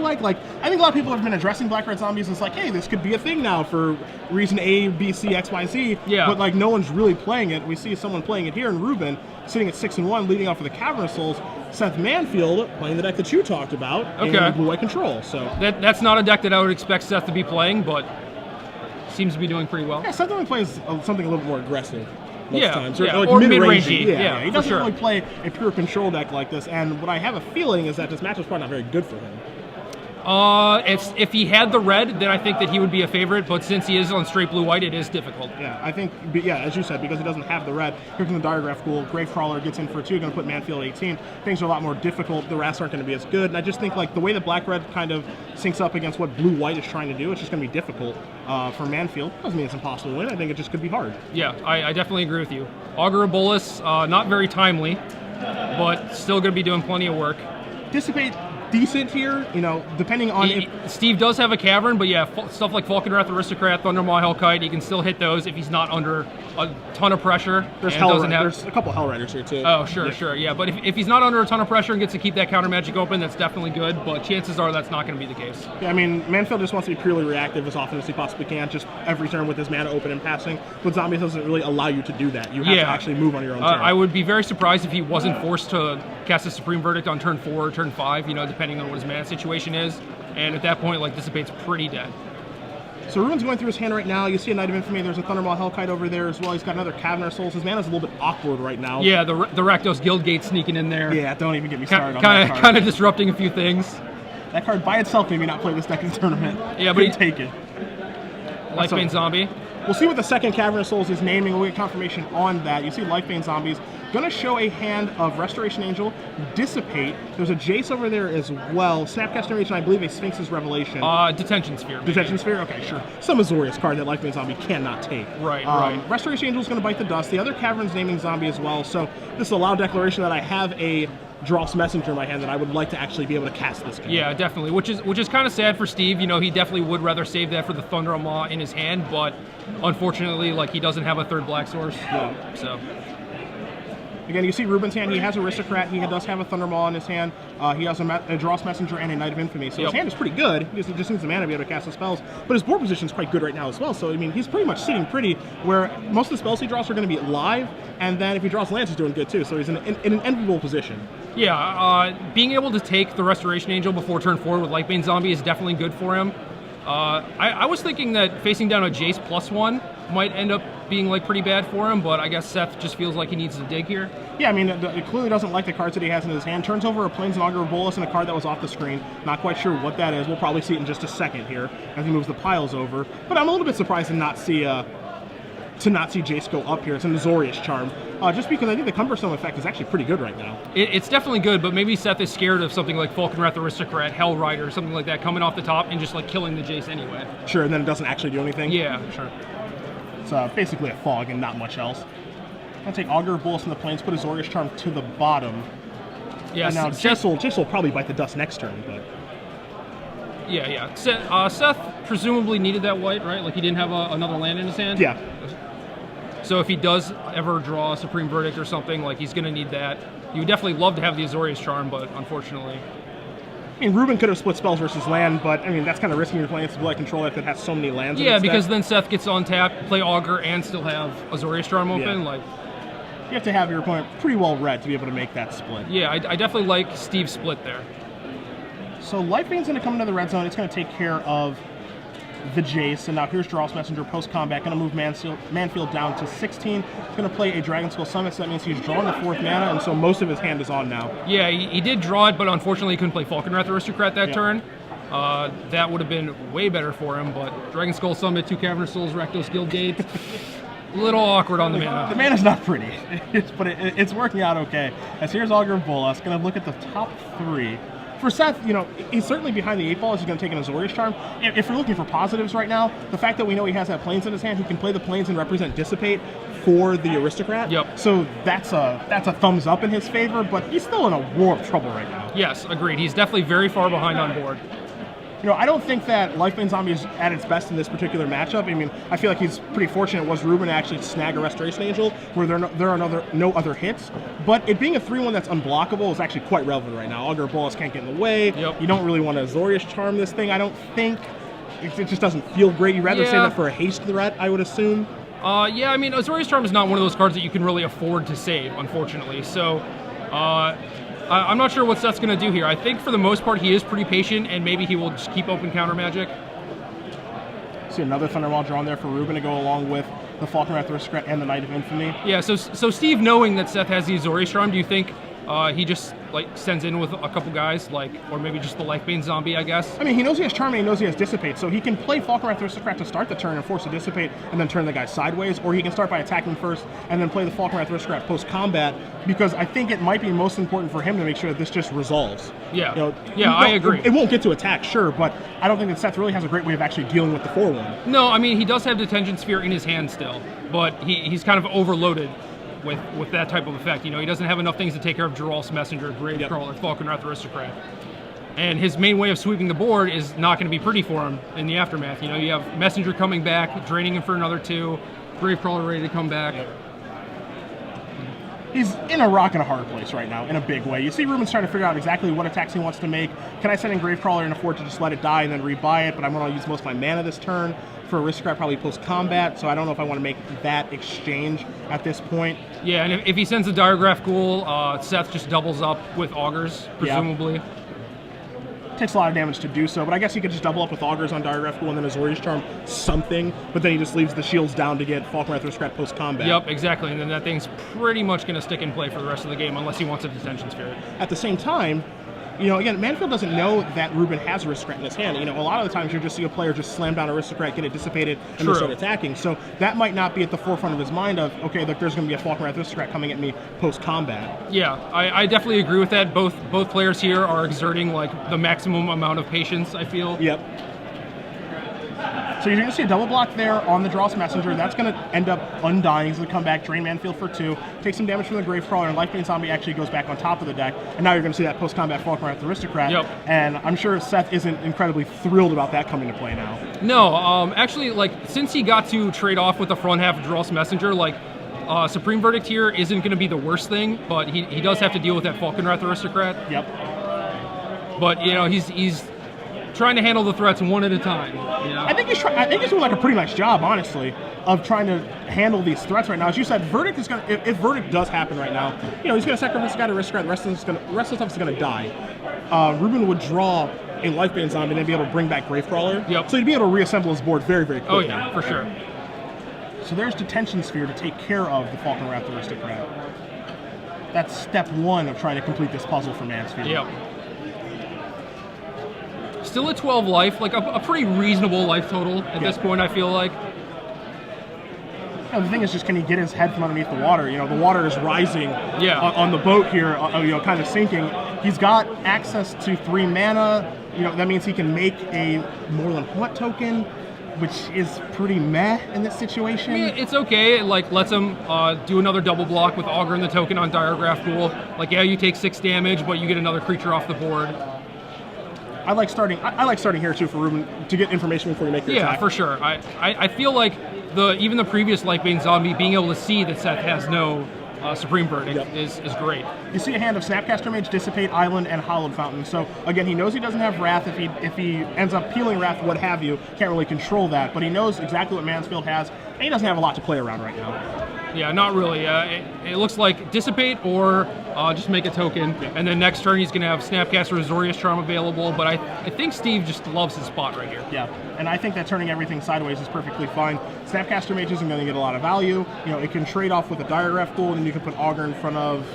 like I think a lot of people have been addressing Black Red Zombies as like, hey, this could be a thing now for reason A, B, C, X, Y, Z. Yeah. But like no one's really playing it. We see someone playing it here in Ruben, sitting at 6-1, leading off with the Cavern of Souls. Seth Manfield playing the deck that you talked about in Blue-White Control. So that's not a deck that I would expect Seth to be playing, but seems to be doing pretty well. Yeah, Seth only plays something a little bit more aggressive most times. Or, or mid-rangey. Yeah, he doesn't sure. really play a pure control deck like this, and what I have a feeling is that this matchup's probably not very good for him. If he had the red, then I think that he would be a favorite, but since he is on straight blue-white, it is difficult. Yeah, I think, as you said, because he doesn't have the red, here comes the Diregraph Ghoul, Gravecrawler gets in for 2, going to put Manfield at 18. Things are a lot more difficult, the Wraths aren't going to be as good, and I just think like the way that Black-Red kind of syncs up against what Blue-White is trying to do, it's just going to be difficult for Manfield. Doesn't mean it's impossible to win, I think it just could be hard. Yeah, I definitely agree with you. Augur of Bolas, not very timely, but still going to be doing plenty of work. Dissipate decent here, depending on Steve does have a Cavern, but yeah, stuff like Falkenrath Aristocrat, Thundermaw Hellkite, he can still hit those if he's not under a ton of pressure. There's a couple Hell Riders here too. Oh, sure, yeah. But if he's not under a ton of pressure and gets to keep that counter magic open, that's definitely good, but chances are that's not going to be the case. Yeah, I mean, Manfield just wants to be purely reactive as often as he possibly can, just every turn with his mana open and passing, but Zombies doesn't really allow you to do that. You have to actually move on your own turn. I would be very surprised if he wasn't forced to cast a Supreme Verdict on turn 4 or turn 5, depending on what his mana situation is, and at that point, Dissipate's pretty dead. So Ruben's going through his hand right now. You see a Knight of Infamy. There's a Thundermaw Hellkite over there as well. He's got another Cavern of Souls. His mana's a little bit awkward right now. Yeah, the Rakdos Guildgate sneaking in there. Yeah, don't even get me started on that card. Kind of disrupting a few things. That card by itself made me not play this deck in the tournament. Yeah, but take it. Lifebane Zombie. We'll see what the second Cavern of Souls is naming. We'll get confirmation on that. You see Lifebane Zombies. Going to show a hand of Restoration Angel, Dissipate. There's a Jace over there as well. Snapcaster Mage, and I believe a Sphinx's Revelation. Detention Sphere. Maybe. Detention Sphere? Okay, sure. Some Azorius card that Lifebane Zombie cannot take. Right. Restoration Angel is going to bite the dust. The other Cavern's naming Zombie as well. So this is a loud declaration that I have a Dross Messenger in my hand that I would like to actually be able to cast this game. Yeah, definitely. Which is kind of sad for Steve. He definitely would rather save that for the Thundermaw in his hand, but unfortunately, he doesn't have a third black source. Yeah. So. Again, you see Ruben's hand. He has Aristocrat. He does have a Thundermaw in his hand. He has a Dross Messenger and a Knight of Infamy. So his hand is pretty good. He just needs the mana to be able to cast the spells. But his board position is quite good right now as well. So, I mean, he's pretty much sitting pretty where most of the spells he draws are going to be live. And then if he draws lands, he's doing good too. So he's in an enviable position. Yeah, being able to take the Restoration Angel before turn 4 with Lifebane Zombie is definitely good for him. I was thinking that facing down a Jace +1 might end up being pretty bad for him, but I guess Seth just feels like he needs to dig here. Yeah, I mean, it clearly doesn't like the cards that he has in his hand. Turns over a Planeswalker of Bolas and a card that was off the screen. Not quite sure what that is. We'll probably see it in just a second here as he moves the piles over. But I'm a little bit surprised to not see Jace go up here. It's an Azorius Charm. Just because I think the Cumbersome effect is actually pretty good right now. It's definitely good, but maybe Seth is scared of something like Falkenrath Aristocrat, Hell Rider, something like that coming off the top and just killing the Jace anyway. Sure, and then it doesn't actually do anything? Yeah, sure. It's basically a fog and not much else. I'm going to take Augur of Bolas from the Plains, put Azorius Charm to the bottom. Yeah, and now Jace will probably bite the dust next turn, but... Yeah. Seth presumably needed that white, right? He didn't have another land in his hand? Yeah. So if he does ever draw a Supreme Verdict or something, he's going to need that. You would definitely love to have the Azorius Charm, but unfortunately... I mean, Ruben could have split spells versus land, but, I mean, that's kind of risking your playing against a Blue-White Control deck that has so many lands in its because deck. then Seth gets on tap, play Augur, and still have Azorius Charm open. You have to have your opponent pretty well read to be able to make that split. Yeah, I definitely like Steve's split there. So Lifebane's going to come into the red zone. It's going to take care of the Jace, and now here's Dross Messenger post-combat. Going to move Manfield down to 16. He's going to play a Dragonskull Summit, so that means he's drawing the 4th mana, and so most of his hand is on now. Yeah, he did draw it, but unfortunately he couldn't play Falkenrath Aristocrat that turn. That would have been way better for him, but Dragonskull Summit, 2 Cavern of Souls, Rakdos Guildgate, a little awkward on the mana. The mana's not pretty, but it's working out okay. As here's Augur of Bolas, going to look at the top 3. For Seth, he's certainly behind the 8 ball as he's going to take an Azorius Charm. If you're looking for positives right now, the fact that we know he has that Plains in his hand, he can play the Plains and represent Dissipate for the Aristocrat. Yep. So that's a thumbs up in his favor, but he's still in a war of trouble right now. Yes, agreed. He's definitely very far behind on board. I don't think that Lifebane Zombie is at its best in this particular matchup. I mean, I feel like he's pretty fortunate was Ruben to actually snag a Restoration Angel where there are no other hits. But it being a 3-1 that's unblockable is actually quite relevant right now. Augur Bolas can't get in the way. Yep. You don't really want to Azorius Charm this thing, I don't think. It just doesn't feel great. You'd rather save that for a haste threat, I would assume. Yeah, I mean, Azorius Charm is not one of those cards that you can really afford to save, unfortunately. So, I'm not sure what Seth's going to do here. I think for the most part he is pretty patient, and maybe he will just keep open counter magic. See another Thundermaw drawn there for Ruben to go along with the Falkenrath Aristocrat and the Knight of Infamy. Yeah, so Steve, knowing that Seth has the Azorius Charm, do you think he just sends in with a couple guys, or maybe just the Lifebane Zombie, I guess? I mean, he knows he has Charm and he knows he has Dissipate, so he can play Falkenrath Aristocrat to start the turn and force a Dissipate and then turn the guy sideways, or he can start by attacking first and then play the Falkenrath Aristocrat post-combat, because I think it might be most important for him to make sure that this just resolves. Yeah, I agree. It won't get to attack, sure, but I don't think that Seth really has a great way of actually dealing with the 4-1. No, I mean, he does have Detention Sphere in his hand still, but he's kind of overloaded with that type of effect. He doesn't have enough things to take care of Geralt's Messenger, Gravecrawler, Falkenrath Aristocrat. And his main way of sweeping the board is not going to be pretty for him in the aftermath. You have Messenger coming back, draining him for another 2, Gravecrawler ready to come back. He's in a rock and a hard place right now, in a big way. You see Ruben's trying to figure out exactly what attacks he wants to make. Can I send in Gravecrawler and afford to just let it die and then rebuy it, but I'm going to use most of my mana this turn for Aristocrat, probably post-combat, so I don't know if I want to make that exchange at this point. Yeah, and if he sends a Diregraph Ghoul, Seth just doubles up with Augurs, presumably. Yeah. Takes a lot of damage to do so, but I guess he could just double up with Augurs on Diregraph Ghoul and then Azorius Charm something, but then he just leaves the shields down to get Falkenrath Aristocrat post-combat. Yep, exactly, and then that thing's pretty much going to stick in play for the rest of the game unless he wants a Detention Spirit. At the same time, again, Manfield doesn't know that Ruben has Aristocrat in his hand. A lot of the times you just see a player just slam down Aristocrat, get it dissipated, and then start attacking. So that might not be at the forefront of his mind of, okay, look, there's going to be a Falkenrath Aristocrat coming at me post-combat. Yeah, I definitely agree with that. Both players here are exerting the maximum amount of patience, I feel. Yep. So you're going to see a double block there on the Geralt's Messenger. That's going to end up undying. He's going to come back, drain Manfield for 2, take some damage from the Gravecrawler, and Lifebane Zombie actually goes back on top of the deck. And now you're going to see that post-combat Falkenrath Aristocrat. Yep. And I'm sure Seth isn't incredibly thrilled about that coming to play now. No, actually, since he got to trade off with the front half of Geralt's Messenger, Supreme Verdict here isn't going to be the worst thing, but he does have to deal with that Falkenrath Aristocrat. Yep. But, he's trying to handle the threats one at a time. I think he's doing a pretty nice job, honestly, of trying to handle these threats right now. As you said, Verdict is going to, if Verdict does happen right now, he's going to sacrifice a guy to Aristocrat, the rest of the stuff is going to die. Ruben would draw a Lifebane Zombie and then be able to bring back Gravecrawler. Yep. So he'd be able to reassemble his board very, very quickly. Oh yeah, for sure. So there's Detention Sphere to take care of the Falkenrath Aristocrat. That's step 1 of trying to complete this puzzle for Mansfield. Yep. Still at 12 life, a pretty reasonable life total at this point, I feel like. The thing is just, can he get his head from underneath the water? The water is rising on the boat here, kind of sinking. He's got access to 3 mana. That means he can make a Moorland Haunt token, which is pretty meh in this situation. I mean, it's okay. It lets him do another double block with Augur and the token on Diregraph Ghoul. You take 6 damage, but you get another creature off the board. I like starting here too for Ruben to get information before you make your attack. Yeah, for sure. I feel like even the previous Lifebane Zombie being able to see that Seth has no Supreme Verdict is great. You see a hand of Snapcaster Mage, Dissipate, Island, and Hallowed Fountain. So again, he knows he doesn't have Wrath. If he ends up peeling Wrath, what have you, can't really control that. But he knows exactly what Mansfield has, and he doesn't have a lot to play around right now. Yeah, not really. It looks like Dissipate or just make a token, and then next turn he's going to have Snapcaster Azorius Charm available, but I think Steve just loves his spot right here. Yeah, and I think that turning everything sideways is perfectly fine. Snapcaster Mage isn't going to get a lot of value. It can trade off with a Diregraph Ghoul, and then you can put Augur in front of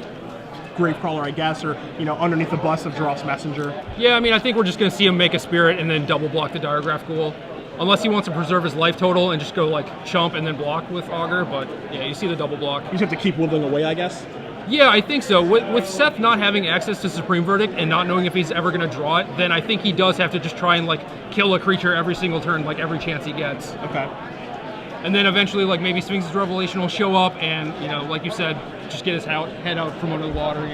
Gravecrawler, I guess, or underneath the bust of Geralt's Messenger. Yeah, I mean, I think we're just going to see him make a Spirit and then double block the Diregraph Ghoul. Unless he wants to preserve his life total and just go chump and then block with Augur, but yeah, you see the double block. You just have to keep whittling away, I guess? Yeah, I think so. With Seth not having access to Supreme Verdict and not knowing if he's ever going to draw it, then I think he does have to just try and kill a creature every single turn, every chance he gets. Okay. And then eventually, maybe Sphinx's Revelation will show up and, like you said, just get his head out from under the water,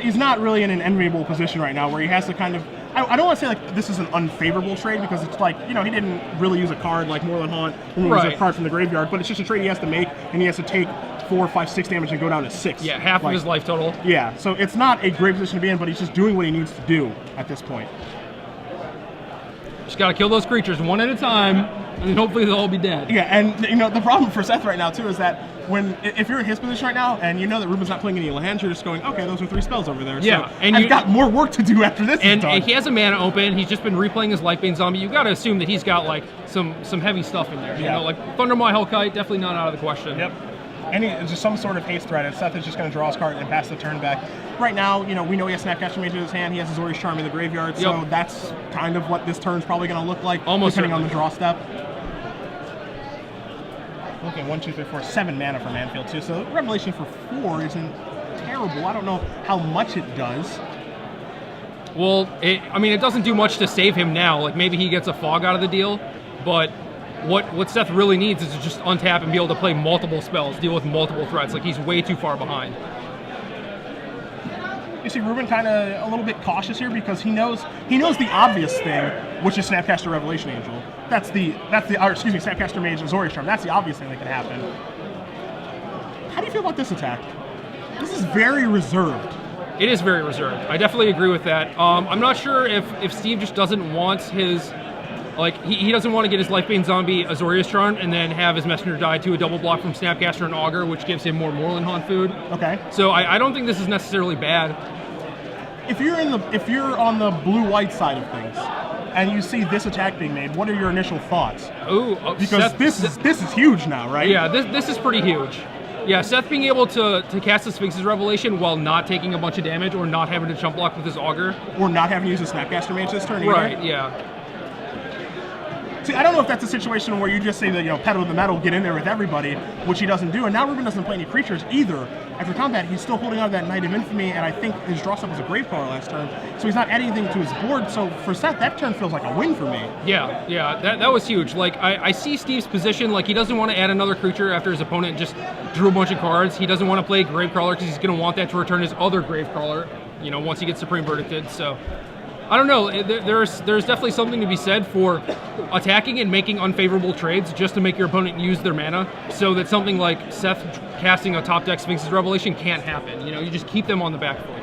He's not really in an enviable position right now where he has to kind of I don't want to say like this is an unfavorable trade because it's like, you know, he didn't really use a card like Moreland Haunt, he used a card from the graveyard, but it's just a trade he has to make, and he has to take 4, 5, 6 damage and go down to 6. Yeah, half of his life total. Yeah, so it's not a great position to be in, but he's just doing what he needs to do at this point. Just gotta kill those creatures one at a time, and then hopefully they'll all be dead. Yeah, and you know the problem for Seth right now too is that if you're in his position right now and you know that Ruben's not playing any lands, you're just going, okay, those are 3 spells over there. Yeah, so and I've got more work to do after this. And is done. he has a mana open. He's just been replaying his Lightbane Zombie. You gotta assume that he's got like some heavy stuff in there. You know, like Thundermaw Hellkite, definitely not out of the question. Yep. And just some sort of haste threat, and Seth is just going to draw his card and pass the turn back. Right now, you know, we know he has Snapcaster Mage in his hand. He has Azorius Charm in the graveyard, so that's kind of what this turn's probably going to look like, depending on the draw step. Okay, 1, 2, 3, 4, 7 mana for Manfield too. So Revelation for 4 isn't terrible. I don't know how much it does. Well, I mean, it doesn't do much to save him now. Like maybe he gets a fog out of the deal, but what Seth really needs is to just untap and be able to play multiple spells, deal with multiple threats. Like he's way too far behind. You see Ruben kind of a little bit cautious here because he knows the obvious thing, which is Snapcaster Revelation Angel. That's the Snapcaster Mage Azorius Charm. That's the obvious thing that can happen. How do you feel about this attack? This is very reserved. It is very reserved. I definitely agree with that. I'm not sure if Steve just doesn't want his, like, he doesn't want to get his Lifebane Zombie Azorius Charm and then have his Messenger die to a double block from Snapcaster and Augur, which gives him more Moreland Haunt food. Okay. So I don't think this is necessarily bad. If you're on the blue-white side of things, and you see this attack being made, what are your initial thoughts? Because this is huge now, right? Yeah, this is pretty huge. Yeah, Seth being able to cast the Sphinx's Revelation while not taking a bunch of damage or not having to chump block with his Augur. Or not having to use a Snapcaster Mage this turn either. Right, yeah. See, I don't know if that's a situation where you just say that, you know, pedal to the metal, get in there with everybody, which he doesn't do. And now Ruben doesn't play any creatures either. After combat, he's still holding on to that Knight of Infamy, and I think his draw step was a Gravecrawler last turn, so he's not adding anything to his board. So for Seth, that turn feels like a win for me. Yeah, that was huge. Like, I see Steve's position, like, he doesn't want to add another creature after his opponent just drew a bunch of cards. He doesn't want to play Gravecrawler because he's going to want that to return his other Gravecrawler, you know, once he gets Supreme Verdicted, so... I don't know. There's definitely something to be said for attacking and making unfavorable trades just to make your opponent use their mana, so that something like Seth casting a top deck Sphinx's Revelation can't happen. You know, you just keep them on the back foot.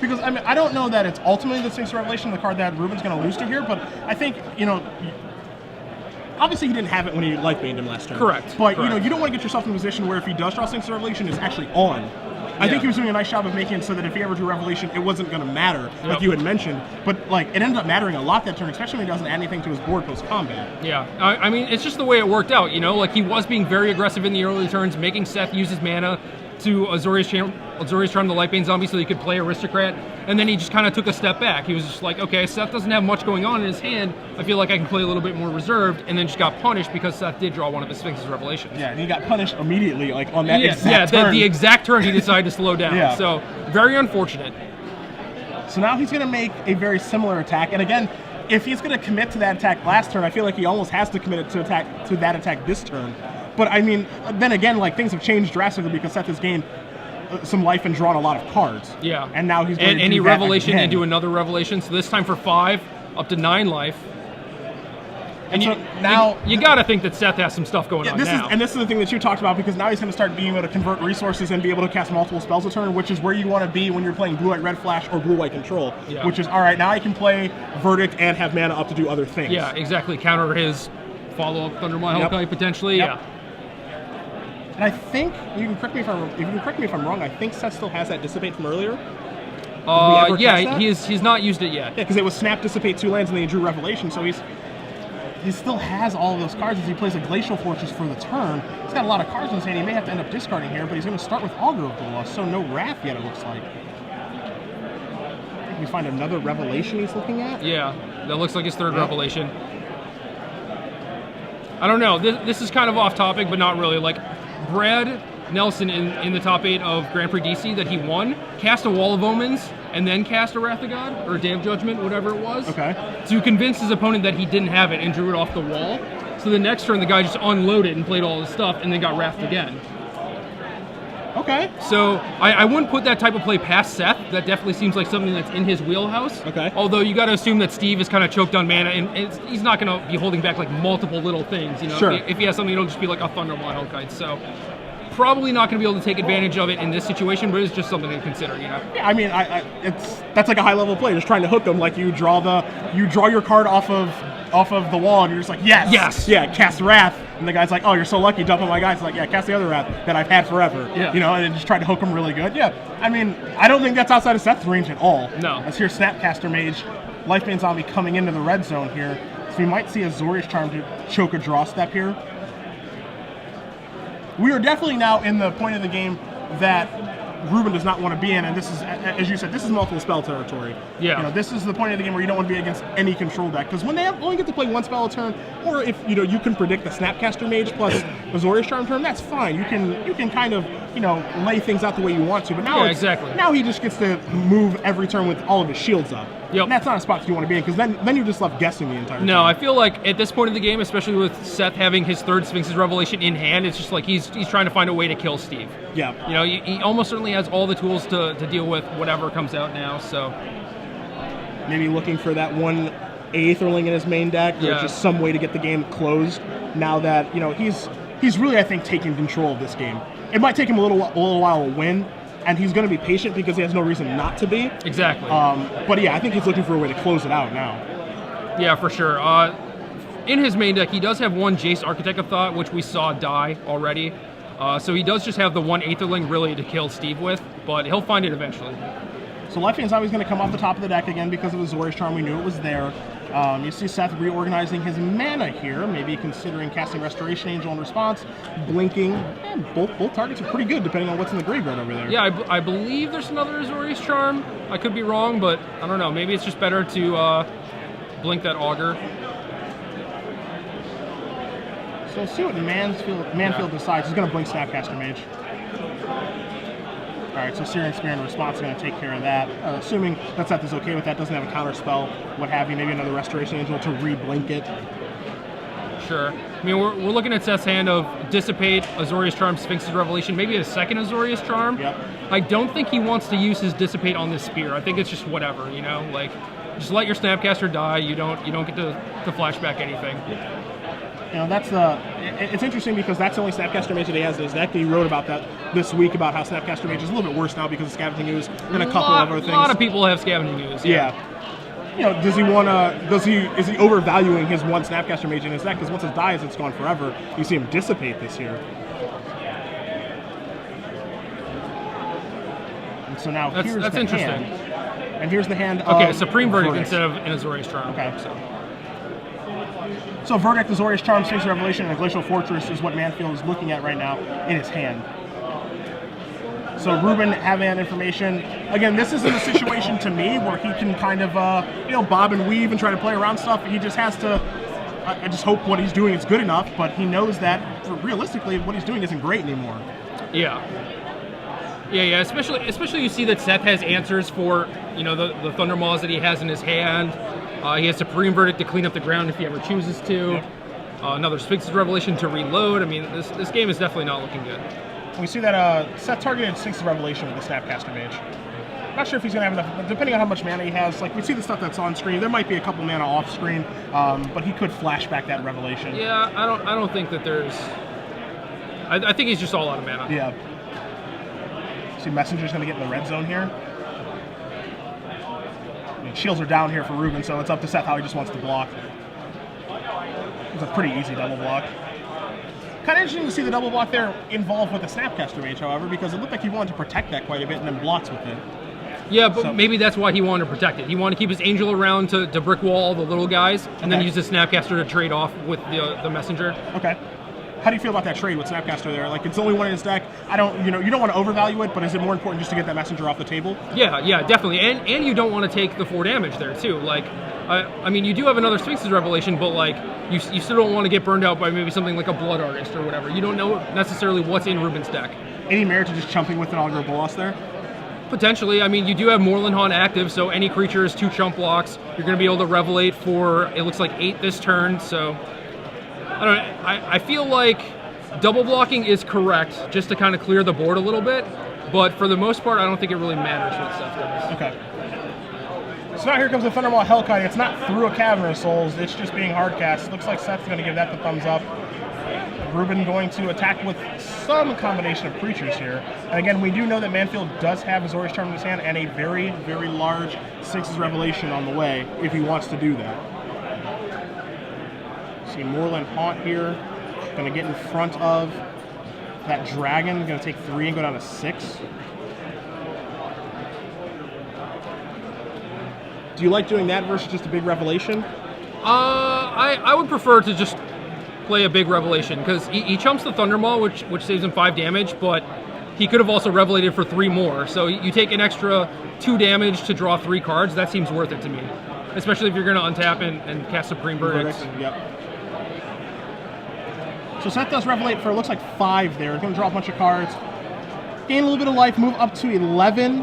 Because I mean, I don't know that it's ultimately the Sphinx's Revelation, the card that Ruben's going to lose to here, but I think, you know, obviously he didn't have it when he Life-Baned him last turn. Correct. But you know, you don't want to get yourself in a position where if he does draw Sphinx's Revelation, it's actually on. I think he was doing a nice job of making it so that if he ever drew Revelation, it wasn't going to matter, like you had mentioned. But like, it ended up mattering a lot that turn, especially when he doesn't add anything to his board post-combat. Yeah, I mean, it's just the way it worked out, you know? Like, he was being very aggressive in the early turns, making Seth use his mana to Azorius Charm the Lightbane Zombie so he could play Aristocrat, and then he just kind of took a step back. He was just like, okay, Seth doesn't have much going on in his hand, I feel like I can play a little bit more reserved, and then just got punished because Seth did draw one of his Sphinx's Revelations. Yeah, and he got punished immediately, like on that exact turn. The exact turn he decided to slow down, so very unfortunate. So now he's going to make a very similar attack, and again, if he's going to commit to that attack last turn, I feel like he almost has to commit to that attack this turn. But I mean, then again, like, things have changed drastically because Seth has gained some life and drawn a lot of cards. Yeah. And now he's going to do Revelation into another Revelation, so this time for 5, up to 9 life. And so now you got to think that Seth has some stuff going on now. This is the thing that you talked about, because now he's going to start being able to convert resources and be able to cast multiple spells a turn, which is where you want to be when you're playing Blue-White Red Flash or Blue-White Control, which is, all right, now I can play Verdict and have mana up to do other things. Yeah, exactly. Counter his follow-up Thundermaw Hellkite potentially. Yeah. And I think you can correct me if I'm wrong. I think Seth still has that Dissipate from earlier. Yeah, he's not used it yet. Yeah, because it was Snap, Dissipate 2 lands, and then he drew Revelation. So he still has all of those cards as he plays a Glacial Fortress for the turn. He's got a lot of cards in his hand. He may have to end up discarding here, but he's going to start with Augur of Golos. So no Wrath yet, it looks like. I think we find another Revelation he's looking at. Yeah, that looks like his third Revelation. I don't know. This is kind of off topic, but not really. Like, Brad Nelson in the top 8 of Grand Prix DC that he won cast a Wall of Omens and then cast a Wrath of God or Day of Judgment, whatever it was, to convince his opponent that he didn't have it and drew it off the wall. So the next turn the guy just unloaded and played all his stuff and then got Wrathed again. Okay. So I wouldn't put that type of play past Seth. That definitely seems like something that's in his wheelhouse. Okay. Although you got to assume that Steve is kind of choked on mana, and he's not going to be holding back like multiple little things. You know, Sure. If he has something, it'll just be like a Thundermaw Hellkite. So probably not going to be able to take advantage of it in this situation, but it's just something to consider. You know. Yeah, I mean, that's like a high level play, just trying to hook them. Like you draw your card off of the wall, and you're just like, yes, yeah, cast Wrath, and the guy's like, oh, you're so lucky, dumping my guy. It's like, yeah, cast the other Wrath that I've had forever. Yeah. You know, and then just try to hook them really good. Yeah, I mean, I don't think that's outside of Seth's range at all. No. Let's hear Snapcaster Mage, Lifebane Zombie coming into the red zone here, so we might see a Azorius Charm to choke a draw step here. We are definitely now in the point of the game that Ruben does not want to be in, and this is, as you said, this is multiple spell territory. Yeah. You know, this is the point of the game where you don't want to be against any control deck, because when they only get to play one spell a turn, or if you can predict the Snapcaster Mage plus Azorius Charm turn, that's fine. You can kind of lay things out the way you want to. But now exactly. Now he just gets to move every turn with all of his shields up. Yep. And that's not a spot that you want to be in, because then you're just left guessing the entire time. No, I feel like at this point of the game, especially with Seth having his third Sphinx's Revelation in hand, it's just like he's trying to find a way to kill Steve. Yeah. You know, he almost certainly has all the tools to deal with whatever comes out now, so. Maybe looking for that 1 Aetherling in his main deck, or Yeah. just some way to get the game closed now that, he's really, I think, taking control of this game. It might take him a little while to win, and he's going to be patient because he has no reason not to be. Exactly. But yeah, I think he's looking for a way to close it out now. Yeah, for sure. In his main deck, he does have one Jace Architect of Thought, which we saw die already. So he does just have the 1 Aetherling really to kill Steve with, but he'll find it eventually. So Lifebane's always going to come off the top of the deck again because of his Azorius Charm. We knew it was there. You see Seth reorganizing his mana here, maybe considering casting Restoration Angel in response, blinking, and both targets are pretty good depending on what's in the graveyard over there. Yeah, I believe there's another Azorius Charm. I could be wrong, but I don't know. Maybe it's just better to blink that Augur. So let's see what Manfield decides. He's going to blink Snapcaster Mage. All right, so Searing Spear in response is going to take care of that. Assuming that Seth is okay with that, doesn't have a counter spell, what have you, maybe another Restoration Angel to re-blink it. Sure. I mean, we're looking at Seth's hand of Dissipate, Azorius Charm, Sphinx's Revelation, maybe a second Azorius Charm. Yep. I don't think he wants to use his Dissipate on this Spear. I think it's just whatever, like just let your Snapcaster die. You don't get to flashback anything. That's it's interesting because that's the only Snapcaster Mage that he has in his deck. He wrote about that this week about how Snapcaster Mage is a little bit worse now because of Scavenging Ooze and a couple of other things. A lot of people have Scavenging Ooze. Yeah. Is he overvaluing his one Snapcaster Mage in his deck? Because once it dies, it's gone forever. You see him dissipate this year. And so now here's that's the interesting. hand. And here's the hand Okay, of Supreme Verdict instead of an Azorius Charm. Okay. So Verdict, Azorius Charm, Sphinx Revelation, and a Glacial Fortress is what Manfield is looking at right now in his hand. So Ruben having that information. Again, this isn't a situation to me where he can kind of, bob and weave and try to play around stuff. He just has to, I just hope what he's doing is good enough, but he knows that realistically what he's doing isn't great anymore. Yeah. Especially you see that Seth has answers for, the Thundermaws that he has in his hand. He has Supreme Verdict to clean up the ground if he ever chooses to. Yep. Another Sphinx's Revelation to reload. I mean, this game is definitely not looking good. We see that Seth targeted Sphinx's Revelation with the Snapcaster Mage. Not sure if he's going to have enough, depending on how much mana he has. Like, we see the stuff that's on screen. There might be a couple mana off screen, but he could flashback that Revelation. Yeah, I don't think that there's... I think he's just all out of mana. Yeah. See, Messenger's going to get in the red zone here. Shields are down here for Ruben, so it's up to Seth how he just wants to block. It's a pretty easy double block. Kind of interesting to see the double block there involved with the Snapcaster Mage, however, because it looked like he wanted to protect that quite a bit and then blocks with it. Yeah, but maybe that's why he wanted to protect it. He wanted to keep his Angel around to brick wall all the little guys, and then use the Snapcaster to trade off with the Messenger. Okay. How do you feel about that trade with Snapcaster there? Like, it's the only one in his deck. You don't want to overvalue it, but is it more important just to get that Messenger off the table? Yeah, definitely. And you don't want to take the 4 damage there, too. Like, I mean, you do have another Sphinx's Revelation, but, like, you still don't want to get burned out by maybe something like a Blood Artist or whatever. You don't know necessarily what's in Ruben's deck. Any merit to just chumping with an Augur Bolas there? Potentially. I mean, you do have Morlenhaunt active, so any creature is 2 chump blocks. You're going to be able to Revelate for, it looks like 8 this turn, so... I don't know. I feel like Double blocking is correct, just to kind of clear the board a little bit. But for the most part, I don't think it really matters what Seth does. Okay. So now here comes the Thundermaw Hellkite. It's not through a Cavern of Souls. It's just being hard cast. Looks like Seth's going to give that the thumbs up. Ruben going to attack with some combination of creatures here. And again, we do know that Manfield does have Azorius Charm in his hand and a very, very large Six's Revelation on the way if he wants to do that. See Moorland Haunt here. Going to get in front of that dragon. Going to take 3 and go down to 6. Do you like doing that versus just a big Revelation? I would prefer to just play a big Revelation, because he chumps the Thundermaw, which saves him 5 damage, but he could have also Revelated for 3 more. So you take an extra 2 damage to draw 3 cards. That seems worth it to me, especially if you're going to untap and cast Supreme Verdict. Yep. So Seth does Revelate for, it looks like 5 there. He's going to draw a bunch of cards. Gain a little bit of life, move up to 11.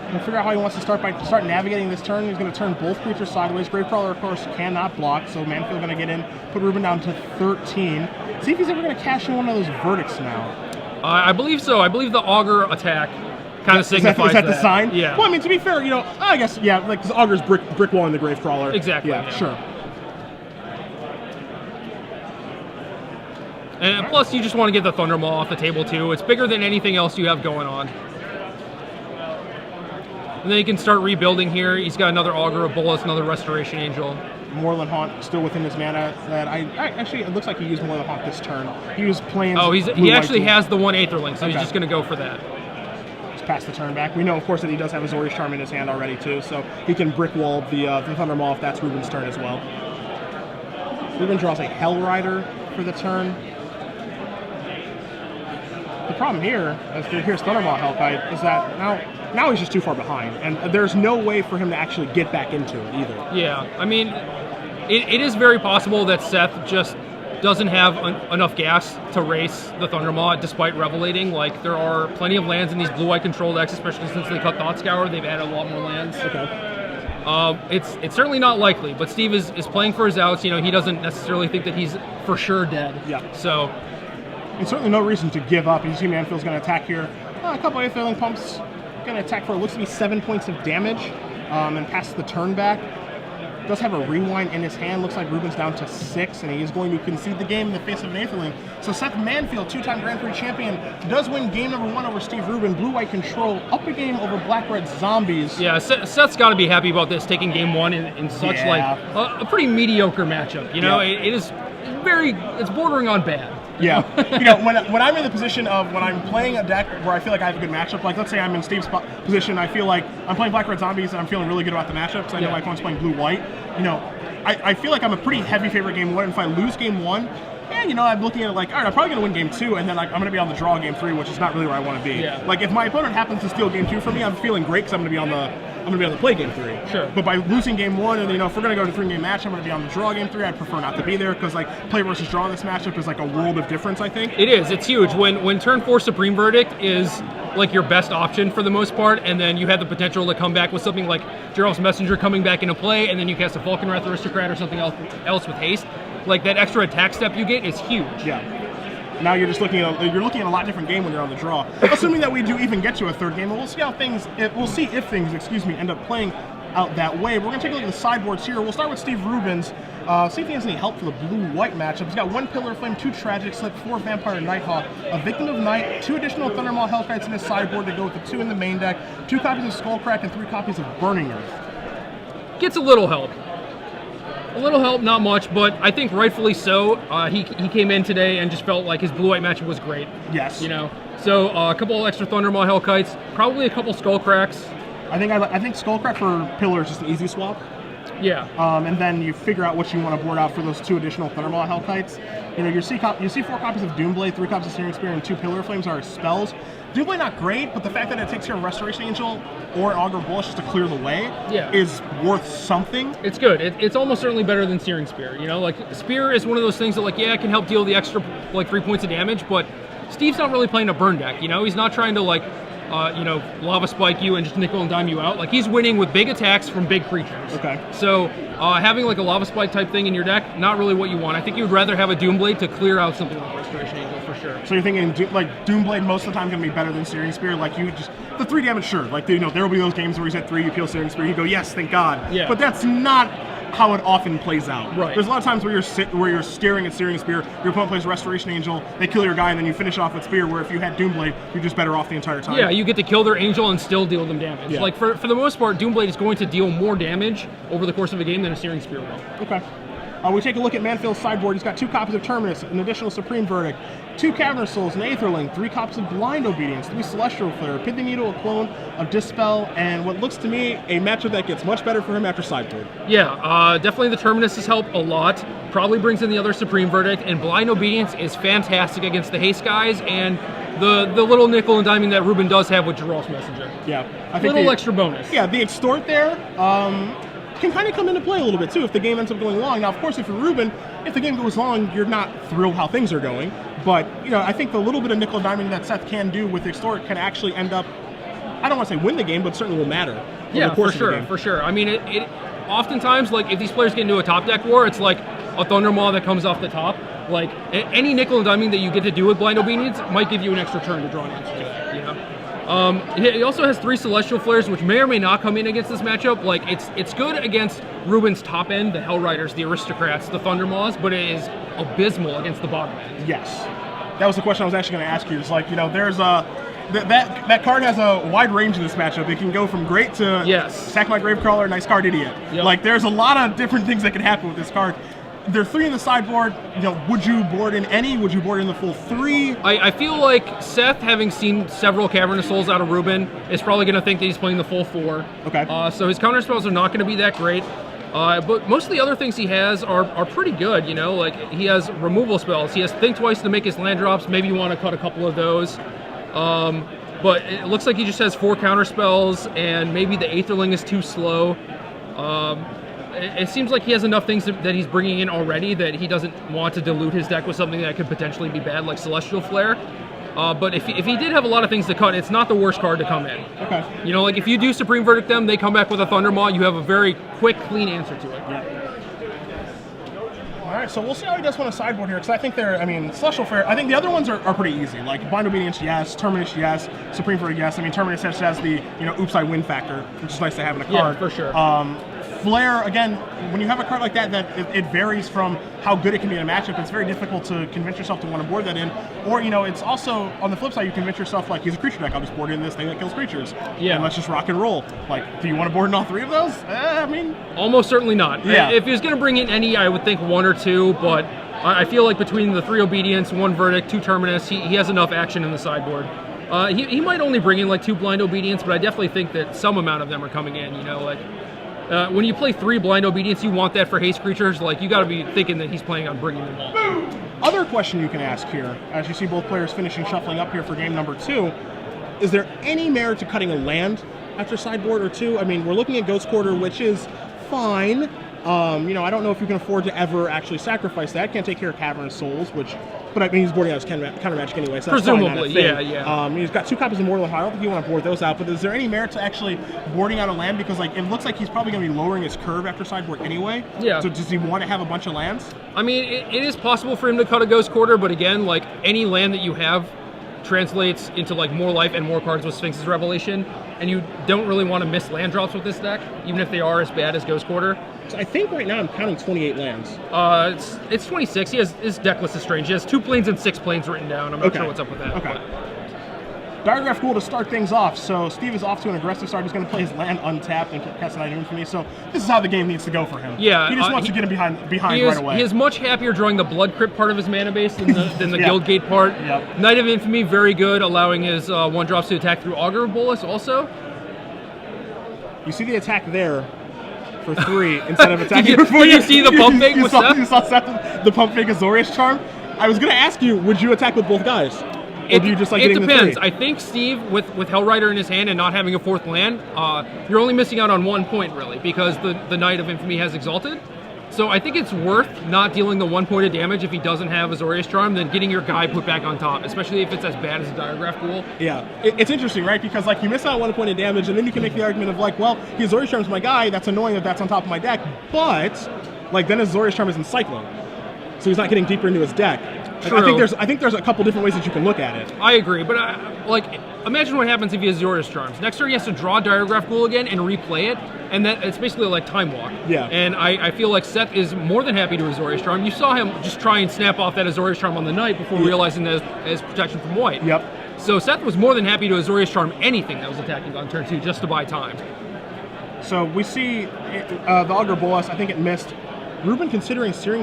And figure out how he wants to start navigating this turn. He's going to turn both creatures sideways. Gravecrawler, of course, cannot block, so Manfield going to get in, put Ruben down to 13. See if he's ever going to cash in one of those verdicts now. I believe so. I believe the Augur attack kind of signifies that. Is that the sign? Yeah. Well, I mean, to be fair, I guess, yeah, like, because Augur's brick wall in the Gravecrawler. Exactly. Yeah, sure. And plus, you just want to get the Thundermaw off the table, too. It's bigger than anything else you have going on. And then he can start rebuilding here. He's got another Augur of Bolas, another Restoration Angel. Moorland Haunt still within his mana. That actually, it looks like he used Moorland Haunt this turn. He was playing. Oh, he actually has the 1 Aetherling, so he's just going to go for that. Just pass the turn back. We know, of course, that he does have his Azorius Charm in his hand already, too, so he can brick wall the Thundermaw if that's Ruben's turn as well. Ruben draws a Hell Rider for the turn. The problem here, as here's Thundermaw Hellkite, is that now he's just too far behind, and there's no way for him to actually get back into it either. Yeah, I mean, it is very possible that Seth just doesn't have enough gas to race the Thundermaw despite Revelating. Like, there are plenty of lands in these blue-white control decks, especially since they cut Thoughtscour. They've added a lot more lands. Okay. It's certainly not likely, but Steve is playing for his outs. He doesn't necessarily think that he's for sure dead. Yeah. So, and certainly no reason to give up. You see Manfield's going to attack here. A couple of Aetherling Pumps. Going to attack for, it looks to be 7 points of damage, and pass the turn back. Does have a Rewind in his hand. Looks like Ruben's down to 6, and he is going to concede the game in the face of an Aetherling. So Seth Manfield, 2-time Grand Prix champion, does win game number 1 over Steve Rubin. Blue-white control, up a game over Black-red Zombies. Yeah, Seth's got to be happy about this, taking game 1 in such a pretty mediocre matchup. It's bordering on bad. Yeah. When I'm in the position of when I'm playing a deck where I feel like I have a good matchup, like let's say I'm in Steve's position, I feel like I'm playing Black Red Zombies and I'm feeling really good about the matchup because I know my opponent's playing Blue White. I feel like I'm a pretty heavy favorite game 1, and if I lose game 1, I'm looking at it like, all right, I'm probably going to win game 2, and then I'm going to be on the draw game 3, which is not really where I want to be. Yeah. Like, if my opponent happens to steal game 2 from me, I'm feeling great because I'm going to be on the play game 3. Sure. But by losing game 1, and if we're going to go to 3-game match, I'm going to be on the draw game 3. I'd prefer not to be there because play versus draw in this matchup is like a world of difference, I think. It is. It's huge. When turn 4 Supreme Verdict is like your best option for the most part, and then you have the potential to come back with something like Gerald's Messenger coming back into play, and then you cast a Falkenrath Aristocrat or something else with haste. Like, that extra attack step you get is huge. Yeah. Now you're just looking at a lot different game when you're on the draw. Assuming that we do even get to a third game, and we'll see if things end up playing out that way. We're going to take a look at the sideboards here. We'll start with Steve Rubin's. See if he has any help for the blue-white matchup. He's got 1 Pillar of Flame, 2 Tragic Slip, 4 Vampire Nighthawk, a Victim of Night, 2 additional Thundermaw Hellkites in his sideboard to go with the 2 in the main deck, 2 copies of Skullcrack, and 3 copies of Burning Earth. Gets a little help. A little help, not much, but I think rightfully so. He came in today and just felt like his blue-white matchup was great. Yes. So a couple extra Thundermaw Hellkites, probably a couple Skullcracks. I think Skullcrack for Pillar is just an easy swap. Yeah. And then you figure out what you want to board out for those 2 additional Thundermaw Hellkites. You see 4 copies of Doomblade, 3 copies of Searing Spear, and 2 Pillar Flames are spells. Doomblade not great, but the fact that it takes care of Restoration Angel or an Augur Bolas just to clear the way is worth something. It's good. It's almost certainly better than Searing Spear. Like, Spear is one of those things that, it can help deal the extra 3 points of damage, but Steve's not really playing a burn deck. He's not trying to Lava Spike you and just nickel and dime you out. Like, he's winning with big attacks from big creatures. Okay. So having like a Lava Spike type thing in your deck, not really what you want. I think you would rather have a Doomblade to clear out something like Restoration Angel for sure. So you're thinking Doomblade most of the time going to be better than Searing Spear? Like, you just, the 3 damage, sure. Like, there will be those games where he's at 3, you peel Searing Spear, you go, yes, thank God. Yeah. But that's not how it often plays out. Right. There's a lot of times where you're staring at Searing Spear, your opponent plays Restoration Angel, they kill your guy, and then you finish off with Spear, where if you had Doomblade, you're just better off the entire time. Yeah, you get to kill their Angel and still deal them damage. Yeah. Like, for the most part, Doomblade is going to deal more damage over the course of a game than a Searing Spear will. Okay. We take a look at Manfield's sideboard. He's got 2 copies of Terminus, an additional Supreme Verdict, 2 Cavernous Souls, an Aetherling, 3 copies of Blind Obedience, 3 Celestial Flare, Pithing Needle, a clone of Dispel, and what looks to me a matchup that gets much better for him after sideboard. Yeah, definitely the Terminus help a lot. Probably brings in the other Supreme Verdict, and Blind Obedience is fantastic against the haste guys and the little nickel and diming that Ruben does have with Geralt's Messenger. Yeah. I think Little extra bonus. Yeah, the Extort there can kind of come into play a little bit too if the game ends up going long. Now, of course, if you're Ruben, if the game goes long, you're not thrilled how things are going. But, I think the little bit of nickel and diming that Seth can do with Extort can actually end up, I don't want to say win the game, but certainly will matter. Yeah, for sure. I mean, it oftentimes, like, if these players get into a top deck war, it's like a Thundermaw that comes off the top. Like, any nickel and diming that you get to do with Blind Obedience might give you an extra turn to draw an answer to it, he also has 3 Celestial Flares, which may or may not come in against this matchup. Like, it's good against Ruben's top end, the Hell Riders, the Aristocrats, the Thundermaws, but it is abysmal against the bottom end. Yes. That was the question I was actually going to ask you. It's like, there's a... That card has a wide range in this matchup. It can go from great to sack my Gravecrawler, nice card, idiot. Yep. Like, there's a lot of different things that can happen with this card. There are 3 in the sideboard. Would you board in any? Would you board in the full 3? I feel like Seth, having seen several Cavernous Souls out of Ruben, is probably going to think that he's playing the full 4. Okay. So his counter spells are not going to be that great. But most of the other things he has are pretty good, Like, he has removal spells. He has Think Twice to make his land drops. Maybe you want to cut a couple of those. But it looks like he just has 4 counter spells, and maybe the Aetherling is too slow. It seems like he has enough things that he's bringing in already that he doesn't want to dilute his deck with something that could potentially be bad, like Celestial Flare. But if he did have a lot of things to cut, it's not the worst card to come in. Okay. Like, if you do Supreme Verdict them, they come back with a Thundermaw, you have a very quick, clean answer to it. Yeah. All right, so we'll see how he does on a sideboard here, because I think Celestial Flare, I think the other ones are pretty easy. Like, Blind Obedience, yes. Terminus, yes. Supreme Verdict, yes. Terminus has the, oops, I win factor, which is nice to have in a card. Yeah, for sure. Flare, again, when you have a card like that, it varies from how good it can be in a matchup. It's very difficult to convince yourself to want to board that in. Or, it's also, on the flip side, you convince yourself, like, he's a creature deck, I'll just board in this thing that kills creatures. Yeah. And let's just rock and roll. Like, do you want to board in all 3 of those? Almost certainly not. Yeah. If he was going to bring in any, I would think 1 or 2, but I feel like between the 3 Obedience, 1 Verdict, 2 Terminus, he has enough action in the sideboard. He might only bring in, like, 2 Blind Obedience, but I definitely think that some amount of them are coming in, when you play 3 Blind Obedience, you want that for haste creatures. Like, you got to be thinking that he's planning on bringing them all. Other question you can ask here, as you see both players finishing shuffling up here for game number 2, is there any merit to cutting a land after sideboard or 2? We're looking at Ghost Quarter, which is fine. I don't know if you can afford to ever actually sacrifice that. Can't take care of Cavernous Souls, but he's boarding out his counter magic anyway, so that's presumably, yeah. He's got 2 copies of Mortal High. I don't think you want to board those out, but is there any merit to actually boarding out a land? Because, like, it looks like he's probably going to be lowering his curve after sideboard anyway. Yeah. So does he want to have a bunch of lands? It is possible for him to cut a Ghost Quarter, but again, like, any land that you have translates into, like, more life and more cards with Sphinx's Revelation, and you don't really want to miss land drops with this deck, even if they are as bad as Ghost Quarter. So I think right now I'm counting 28 lands. It's 26. His deck list is strange. He has 2 planes and 6 planes written down. I'm not sure what's up with that. Okay. Diagraph Ghoul to start things off. So Steve is off to an aggressive start. He's going to play his land untapped and cast a Night of Infamy. So this is how the game needs to go for him. Yeah, he just wants to get him behind right away. He is much happier drawing the Blood Crypt part of his mana base than the Yeah. Guildgate part. Yep. Night of Infamy, very good, allowing his 1-drops to attack through Augur of Bolas also. You see the attack there for 3 instead of attacking Did you see the pump fake with Seth? You saw Seth, the pump fake Azorius charm? I was going to ask you, would you attack with both guys? Or do you just like it getting depends. the 3? I think Steve, with Hellrider in his hand and not having a 4th land, you're only missing out on 1 point, really, because the Knight of Infamy has Exalted. So I think it's worth not dealing the 1 point of damage if he doesn't have Azorius Charm than getting your guy put back on top, especially if it's as bad as a Diagraph Ghoul. Yeah, it's interesting, right? Because like you miss out 1 point of damage, and then you can make the argument of like, well, his Azorius Charm's my guy. That's annoying that that's on top of my deck, but like then his Azorius Charm is in Cyclone, so he's not getting deeper into his deck. Like, I think there's a couple different ways that you can look at it. I agree, but imagine what happens if he has Azorius Charms. Next turn he has to draw Diagraph Ghoul again and replay it, and then it's basically like Time Walk. Yeah. And I feel like Seth is more than happy to Azorius Charm. You saw him just try and snap off that Azorius Charm on the night before realizing that as protection from white. Yep. So Seth was more than happy to Azorius Charm anything that was attacking on turn 2 just to buy time. So we see the Augur Bolas. I think it missed. Ruben considering Searing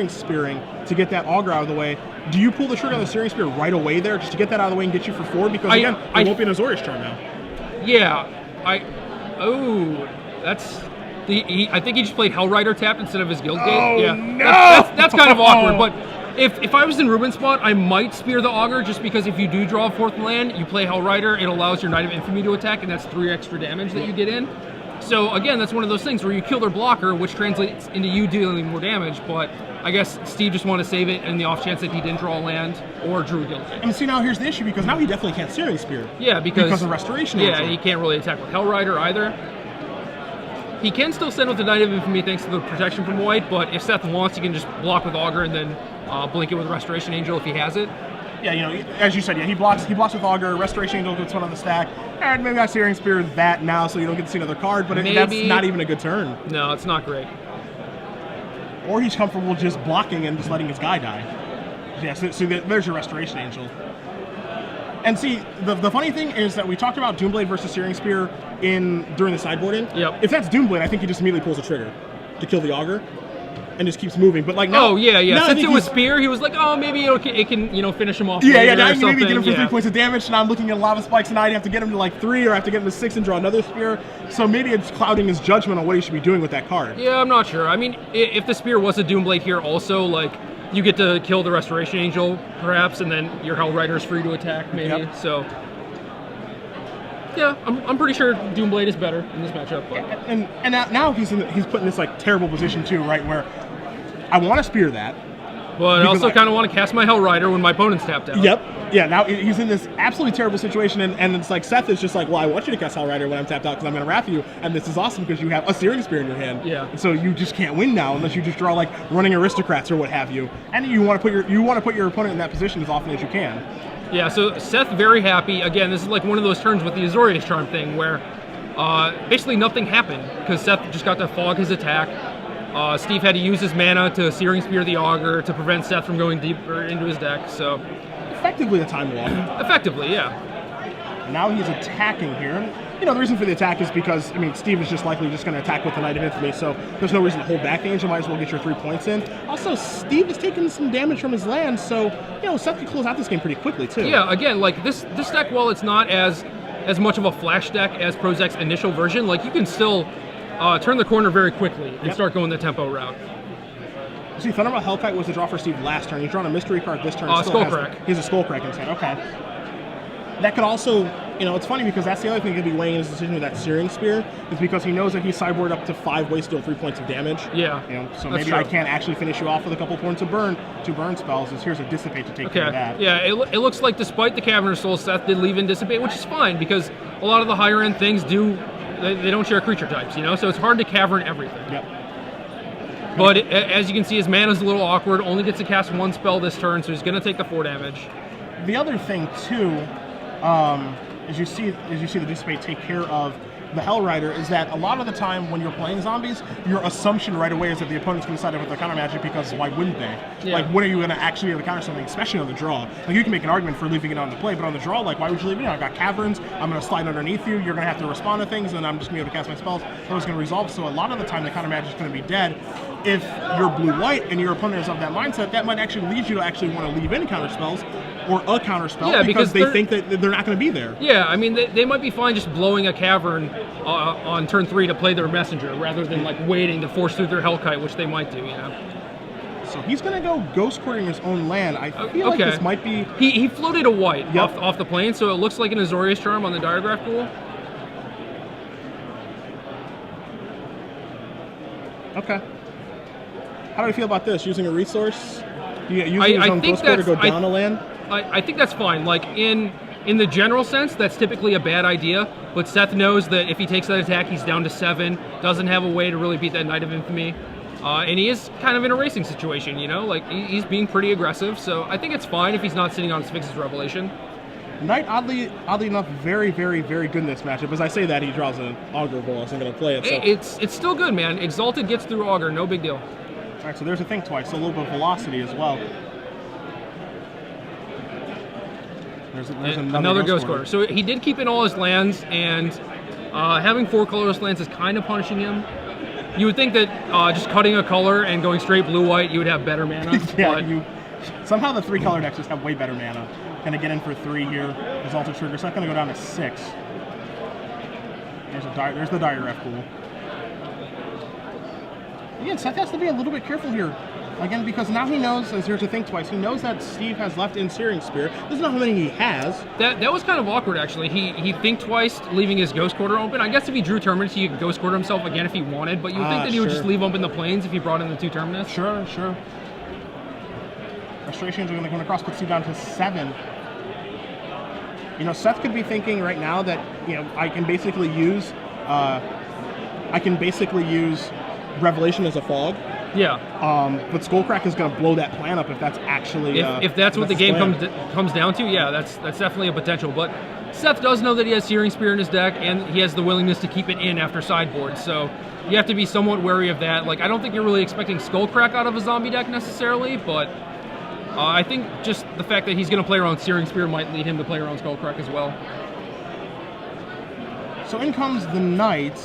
Spearing to get that Augur out of the way. Do you pull the trigger on the Searing Spear right away there just to get that out of the way and get you for 4? Because again, it won't be an Azorius Charm now. Yeah. I think he just played Hellrider tapped instead of his Guildgate. Oh, yeah. no! That's kind of awkward, but if I was in Ruben's spot, I might Spear the Augur just because if you do draw a 4th land, you play Hellrider, it allows your Knight of Infamy to attack, and that's 3 extra damage that you get in. So again, that's one of those things where you kill their blocker, which translates into you dealing more damage, but I guess Steve just wanted to save it in the off chance that he didn't draw a land or drew a Guildgate. And see, now here's the issue, because now he definitely can't Searing Spear. Yeah, because of Restoration. Yeah, and he can't really attack with Hellrider either. He can still send with the Knight of Infamy thanks to the protection from white, but if Seth wants, he can just block with Augur and then blink it with Restoration Angel if he has it. Yeah, you know, as you said, yeah, he blocks with Augur, Restoration Angel gets one on the stack, and maybe I Searing Spear that now so you don't get to see another card, but that's not even a good turn. No, it's not great. Or he's comfortable just blocking and just letting his guy die. Yeah, so there's your Restoration Angel. And see, the funny thing is that we talked about Doomblade versus Searing Spear during the sideboarding. Yep. If that's Doomblade, I think he just immediately pulls the trigger to kill the Augur and just keeps moving. But like now, oh yeah. Now Since it was Spear, he was like, oh, maybe it can finish him off. Yeah, now or maybe get him for yeah. 3 points of damage. Now I'm looking at Lava Spikes tonight. I have to get him to like 3, or I have to get him to 6 and draw another Spear. So maybe it's clouding his judgment on what he should be doing with that card. Yeah, I'm not sure. I mean, if the Spear was a Doomblade here also, like, you get to kill the Restoration Angel, perhaps, and then your Hellrider is free to attack, maybe. Yep. So, yeah, I'm pretty sure Doomblade is better in this matchup. But. And now he's put in this like terrible position too, right? Where I want to Spear that, but I also kind of want to cast my Hellrider when my opponent's tapped out. Yep. Yeah, now he's in this absolutely terrible situation, and it's like Seth is just like, well, I want you to cast Hellrider when I'm tapped out because I'm going to wrath you, and this is awesome because you have a Searing Spear in your hand. Yeah. And so you just can't win now unless you just draw like Running Aristocrats or what have you, and you want to put your opponent in that position as often as you can. Yeah. So Seth very happy. Again, this is like one of those turns with the Azorius Charm thing where basically nothing happened because Seth just got to fog his attack. Steve had to use his mana to Searing Spear the Augur to prevent Seth from going deeper into his deck. So effectively a Time Walk. Effectively, yeah. Now he's attacking here. You know, the reason for the attack is because, I mean, Steve is just likely just going to attack with the Knight of Infamy, so there's no reason to hold back the Angel. Might as well get your 3 points in. Also, Steve is taking some damage from his land, so, you know, Seth can close out this game pretty quickly, too. Yeah, again, like, this deck, while it's not as much of a flash deck as Prozac's initial version, like, you can still turn the corner very quickly and start going the tempo route. See, Thunderbolt Hellkite was the draw for Steve last turn. He's drawn a mystery card this turn. Skullcrack. He has a Skullcrack in his hand. Okay. That could also, you know, it's funny because that's the other thing that could be weighing his decision with that Searing Spear, is because he knows that he's sideboard up to 5 waste, steal 3 points of damage. Yeah. You know, so that's maybe true. I can't actually finish you off with a couple points of burn, 2 burn spells. Here's a Dissipate to take care of that. Yeah, it looks like despite the Cavern Soul, Seth did leave in Dissipate, which is fine because a lot of the higher end things they don't share creature types, you know, so it's hard to Cavern everything. Yep. But as you can see, his mana's a little awkward. Only gets to cast 1 spell this turn, so he's going to take the 4 damage. The other thing too, as you see the Dissipate take care of the Hellrider, is that a lot of the time when you're playing zombies, your assumption right away is that the opponent's going to side up with their counter magic because why wouldn't they? Yeah. Like, when are you going to actually be able to counter something, especially on the draw? Like, you can make an argument for leaving it on the play, but on the draw, like, why would you leave it in? I've got Caverns, I'm going to slide underneath you, you're going to have to respond to things, and I'm just going to be able to cast my spells. That was going to resolve. So a lot of the time, the counter magic is going to be dead. If you're blue-white and your opponent is of that mindset, that might actually lead you to actually want to leave in counter spells or a counter spell because they think that they're not going to be there. Yeah, I mean, they might be fine just blowing a Cavern on turn 3 to play their Messenger rather than like waiting to force through their Hellkite, which they might do, you know. So he's going to go Ghost Courting his own land. I feel like this might be... He floated a white off the plane, so it looks like an Azorius Charm on the Diagraph Ghoul. Okay. How do you feel about this? Using a resource? Using I his own think ghost core to go that's- down a land? I think that's fine. Like in the general sense, that's typically a bad idea. But Seth knows that if he takes that attack, he's down to 7. Doesn't have a way to really beat that Knight of Infamy, and he is kind of in a racing situation. You know, like he's being pretty aggressive. So I think it's fine if he's not sitting on Sphinx's Revelation. Knight, oddly enough, very, very, very good in this matchup. As I say that, he draws an Augur Bolas. I'm going to play it. So. It's still good, man. Exalted gets through Augur, no big deal. All right, so there's a Think Twice, so a little bit of velocity as well. There's another Ghost Quarter. So he did keep in all his lands, and having 4 colorless lands is kind of punishing him. You would think that just cutting a color and going straight blue-white, you would have better mana. Yeah, but somehow the 3-color decks just have way better mana. Gonna get in for 3 here. Exalted Trigger, so that's gonna go down to 6. There's the Dire Ref Pool. Again, Seth has to be a little bit careful here. Again, because now he knows, as here's to Think Twice, he knows that Steve has left in Searing Spear. Doesn't know how many he has. That was kind of awkward, actually. He Think Twice, leaving his Ghost Quarter open. I guess if he drew Terminus, he could Ghost Quarter himself again if he wanted, but you would think that he would just leave open the plains if he brought in the 2 Terminus. Sure. Restorations are going to come across, puts you down to 7. You know, Seth could be thinking right now that, you know, I can basically use Revelation as a fog. Yeah. But Skullcrack is going to blow that plan up if that's actually if that's what the game comes down to. Yeah, that's definitely a potential. But Seth does know that he has Searing Spear in his deck, and he has the willingness to keep it in after sideboard. So you have to be somewhat wary of that. Like, I don't think you're really expecting Skullcrack out of a zombie deck necessarily, but I think just the fact that he's going to play around Searing Spear might lead him to play around Skullcrack as well. So in comes the Knight.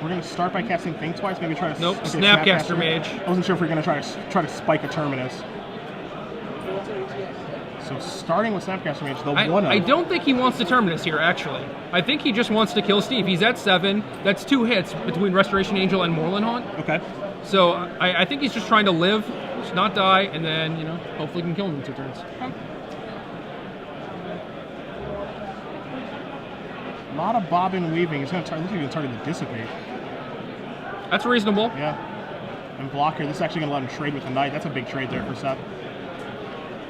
We're going to start by casting Think Twice. Maybe try to... Nope, Snapcaster Mage. I wasn't sure if we were going to try to spike a Terminus. So starting with Snapcaster Mage, the 1-0. I don't think he wants to Terminus here, actually. I think he just wants to kill Steve. He's at 7. That's 2 hits between Restoration Angel and Moorland Haunt. Okay. So I think he's just trying to live, just not die, and then, you know, hopefully can kill him in 2 turns. Okay. A lot of bobbing and weaving. He's going to looks like he's starting to dissipate. That's reasonable. Yeah. And block here. This is actually going to let him trade with the Knight. That's a big trade there for Seth.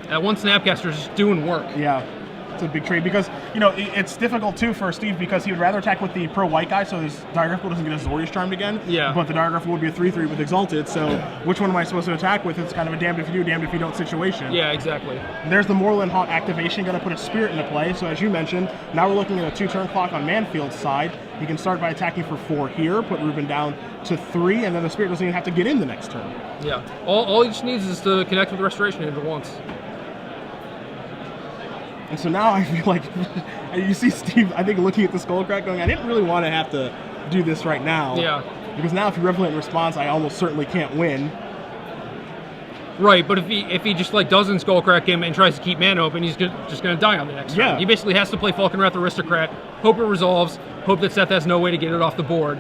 That one Snapcaster is just doing work. Yeah. It's a big trade because, you know, it's difficult too for Steve because he would rather attack with the pro white guy so his Dire Grapple doesn't get his Zorius Charmed again. Yeah. But the Dire Grapple would be a 3/3 with Exalted, so which one am I supposed to attack with? It's kind of a damned if you do, damned if you don't situation. Yeah, exactly. And there's the Moorland Haunt activation, going to put a Spirit into play. So as you mentioned, now we're looking at a 2-turn clock on Manfield's side. He can start by attacking for 4 here, put Ruben down to 3, and then the Spirit doesn't even have to get in the next turn. Yeah. All he just needs is to connect with Restoration Angel once. And so now I feel like you see Steve, I think, looking at the Skullcrack going, I didn't really want to have to do this right now. Yeah. Because now if you Revelate in response, I almost certainly can't win. Right, but if he just like doesn't Skullcrack him and tries to keep mana open, he's just going to die on the next turn. He basically has to play Falkenrath Aristocrat, hope it resolves, hope that Seth has no way to get it off the board.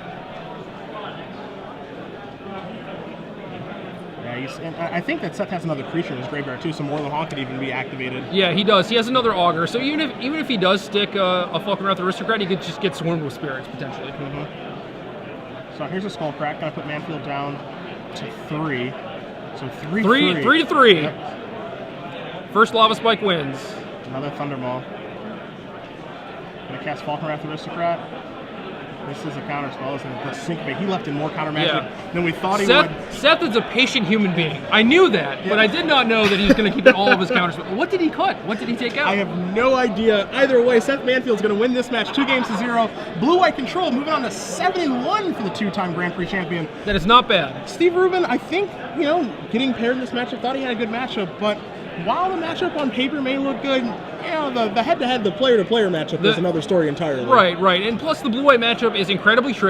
And I think that Seth has another creature in his graveyard too, so Moorland Haunt could even be activated. Yeah, he does. He has another Augur, so even if he does stick a Falkenrath Aristocrat, he could just get swarmed with spirits potentially. Mm-hmm. So here's a Skullcrack. Gonna put Manfield down to 3. So 3 to 3. Yep. First Lava Spike wins. Another Thundermaw. Gonna cast Falkenrath Aristocrat. This is a counter spell, isn't it? The Syncopate. He left in more counter magic than we thought he would. Seth is a patient human being. I knew that, but I did not know that he was going to keep in all of his counters. What did he cut? What did he take out? I have no idea. Either way, Seth Manfield's going to win this match 2-0. Blue-white control, moving on to 7-1 for the 2-time Grand Prix champion. That is not bad. Steve Rubin, I think, you know, getting paired in this matchup, thought he had a good matchup, but while the matchup on paper may look good, you know, the head-to-head, the player-to-player matchup is another story entirely. Right. And plus the blue-white matchup is incredibly tricky.